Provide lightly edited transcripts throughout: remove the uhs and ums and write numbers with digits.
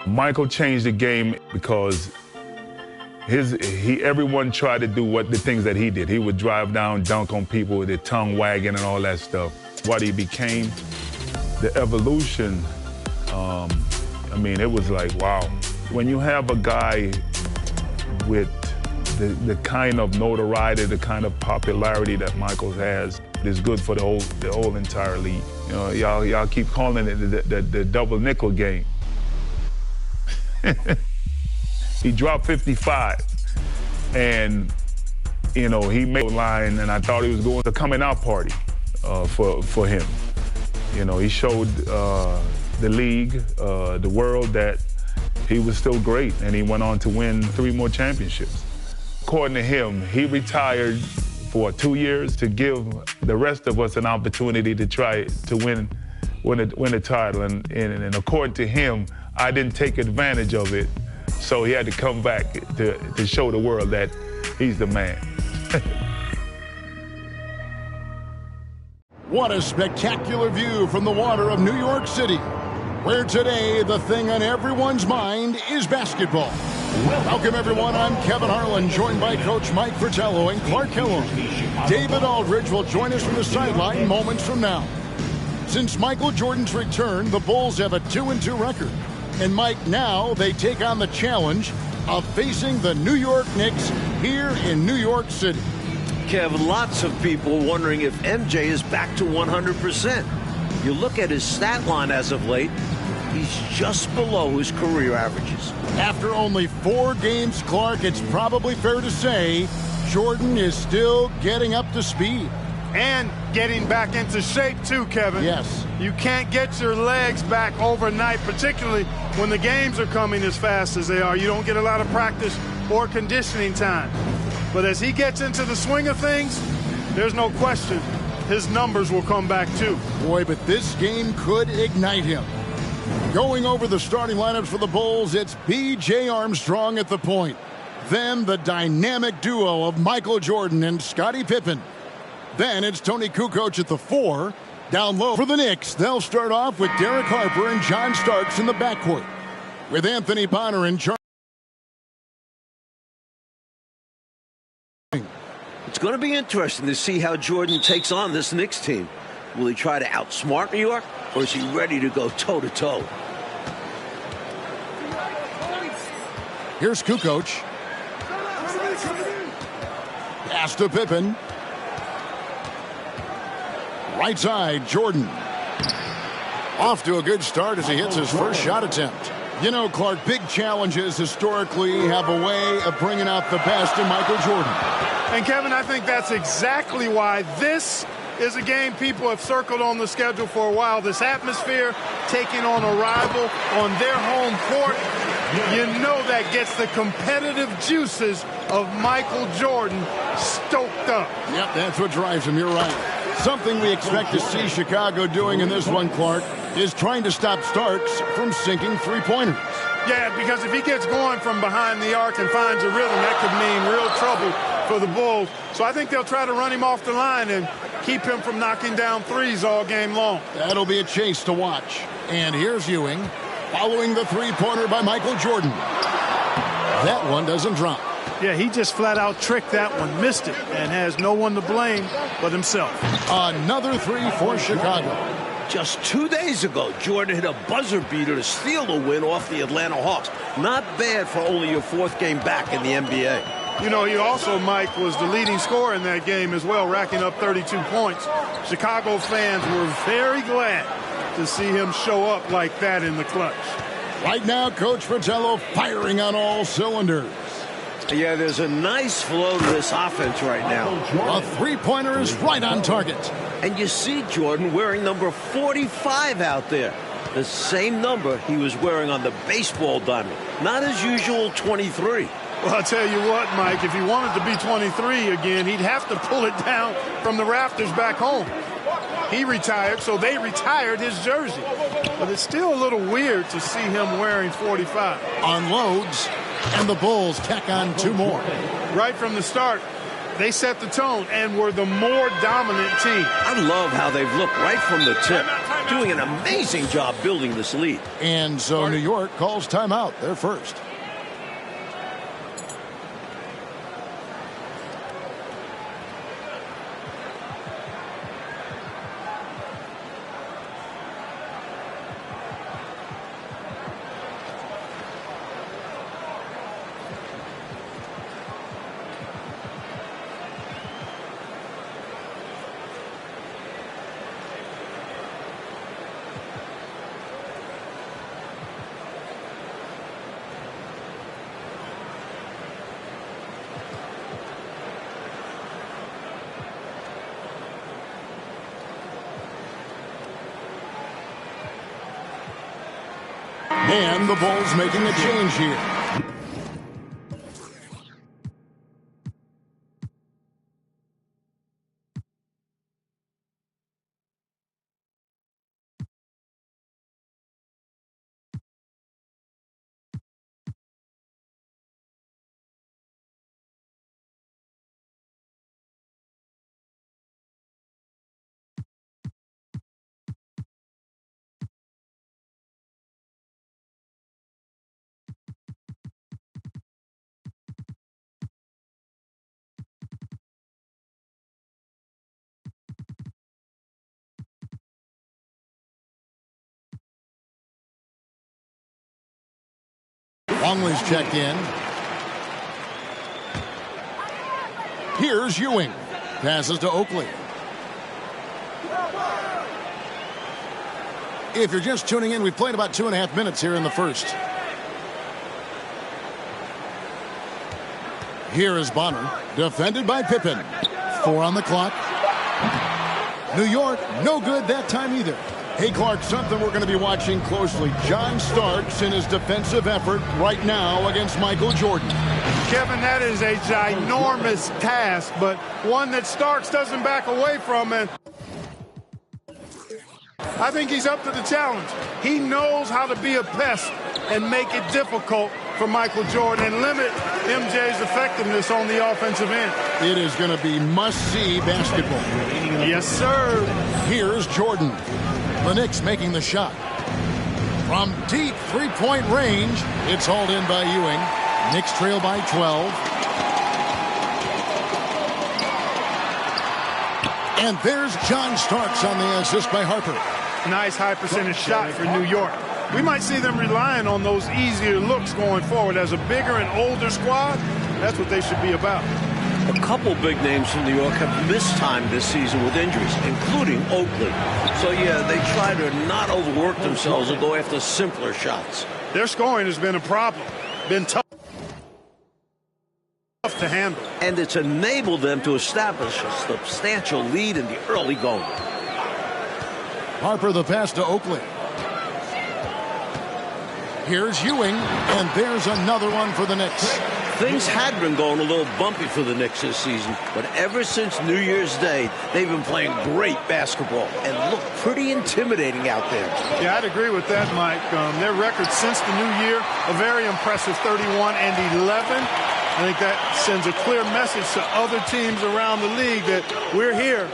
Michael changed the game because everyone tried to do the things that he did. He would drive down, dunk on people with his tongue wagging and all that stuff. What he became, the evolution, I mean, it was like, wow. When you have a guy with the kind of notoriety, the kind of popularity that Michael has, it's good for the whole entire league. You know, y'all keep calling it the double nickel game. He dropped 55, and you know, he made a line, and I thought he was going to coming out party for him. You know, he showed the league, the world, that he was still great, and he went on to win 3 more championships. According to him, he retired for 2 years to give the rest of us an opportunity to try to win a title, and according to him, I didn't take advantage of it, so he had to come back to show the world that he's the man. What a spectacular view from the water of New York City, where today the thing on everyone's mind is basketball. Welcome, everyone. I'm Kevin Harlan, joined by Coach Mike Fratello and Clark Kellogg. David Aldridge will join us from the sideline moments from now. Since Michael Jordan's return, the Bulls have a 2-2 record. And Mike, now they take on the challenge of facing the New York Knicks here in New York City. Kev, lots of people wondering if MJ is back to 100%. You look at his stat line as of late, he's just below his career averages. After only 4 games, Clark, it's probably fair to say Jordan is still getting up to speed. And getting back into shape, too, Kevin. Yes. You can't get your legs back overnight, particularly when the games are coming as fast as they are. You don't get a lot of practice or conditioning time. But as he gets into the swing of things, there's no question his numbers will come back, too. Boy, but this game could ignite him. Going over the starting lineups for the Bulls, it's B.J. Armstrong at the point. Then the dynamic duo of Michael Jordan and Scottie Pippen. Then it's Tony Kukoc at the 4. Down low for the Knicks, they'll start off with Derek Harper and John Starks in the backcourt, with Anthony Bonner in charge. It's going to be interesting to see how Jordan takes on this Knicks team. Will he try to outsmart New York, or is he ready to go toe-to-toe? Here's Kukoc. Pass to Pippen. Right side, Jordan. Off to a good start as he hits his first shot attempt. You know, Clark, big challenges historically have a way of bringing out the best in Michael Jordan. And, Kevin, I think that's exactly why this is a game people have circled on the schedule for a while. This atmosphere, taking on a rival on their home court, you know that gets the competitive juices of Michael Jordan stoked up. Yep, that's what drives him. You're right. Something we expect to see Chicago doing in this one, Clark, is trying to stop Starks from sinking three-pointers. Yeah, because if he gets going from behind the arc and finds a rhythm, that could mean real trouble for the Bulls. So I think they'll try to run him off the line and keep him from knocking down threes all game long. That'll be a chase to watch. And here's Ewing, following the three-pointer by Michael Jordan. That one doesn't drop. Yeah, he just flat-out tricked that one, missed it, and has no one to blame but himself. Another 3 for Chicago. Just 2 days ago, Jordan hit a buzzer beater to steal the win off the Atlanta Hawks. Not bad for only your 4th game back in the NBA. You know, he also, Mike, was the leading scorer in that game as well, racking up 32 points. Chicago fans were very glad to see him show up like that in the clutch. Right now, Coach Fratello firing on all cylinders. Yeah, there's a nice flow to this offense right now. A three-pointer is right on target. And you see Jordan wearing number 45 out there. The same number he was wearing on the baseball diamond. Not his usual 23. Well, I'll tell you what, Mike, if he wanted to be 23 again, he'd have to pull it down from the rafters back home. He retired, so they retired his jersey. But it's still a little weird to see him wearing 45. Unloads, and the Bulls tack on 2 more. Right from the start, they set the tone and were the more dominant team. I love how they've looked right from the tip. doing an amazing job building this lead. And so New York calls timeout. They're first. And the Bulls making a change here. Longley's checked in. Here's Ewing. Passes to Oakley. If you're just tuning in, we've played about 2.5 minutes here in the first. Here is Bonner, defended by Pippen. 4 on the clock. New York, no good that time either. Hey, Clark, something we're going to be watching closely. John Starks in his defensive effort right now against Michael Jordan. Kevin, that is a ginormous task, but one that Starks doesn't back away from. And I think he's up to the challenge. He knows how to be a pest and make it difficult for Michael Jordan and limit MJ's effectiveness on the offensive end. It is going to be must-see basketball. Yes, sir. Here's Jordan. The Knicks making the shot. From deep three-point range, it's hauled in by Ewing. Knicks trail by 12. And there's John Starks on the assist by Harper. Nice high-percentage shot for New York. We might see them relying on those easier looks going forward. As a bigger and older squad, that's what they should be about. A couple big names from New York have missed time this season with injuries, including Oakley. So, yeah, they try to not overwork themselves and go after simpler shots. Their scoring has been a problem, been tough to handle. And it's enabled them to establish a substantial lead in the early going. Harper the pass to Oakley. Here's Ewing, and there's another one for the Knicks. Things had been going a little bumpy for the Knicks this season, but ever since New Year's Day, they've been playing great basketball and look pretty intimidating out there. Yeah, I'd agree with that, Mike. Their record since the new year, a very impressive 31-11. I think that sends a clear message to other teams around the league that we're here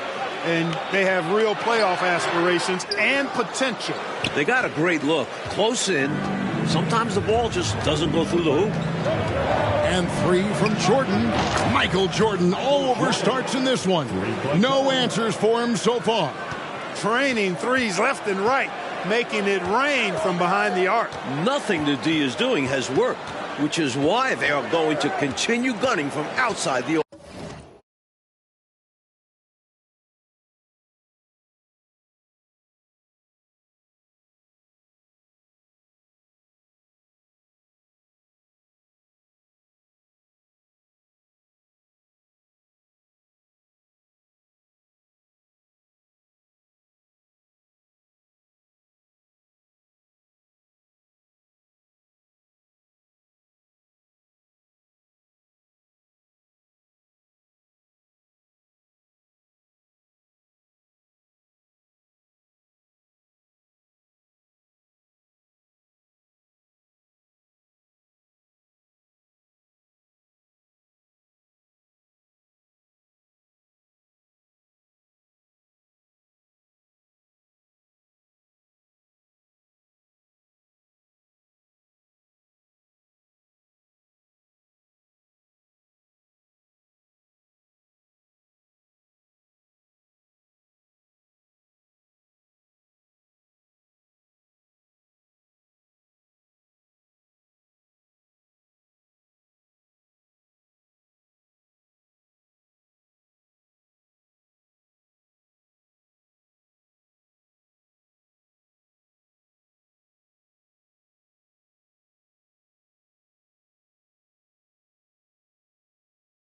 and they have real playoff aspirations and potential. They got a great look, close in. Sometimes the ball just doesn't go through the hoop. And 3 from Jordan. Michael Jordan all over Starks in this one. No answers for him so far. Training threes left and right, making it rain from behind the arc. Nothing the D is doing has worked, which is why they are going to continue gunning from outside the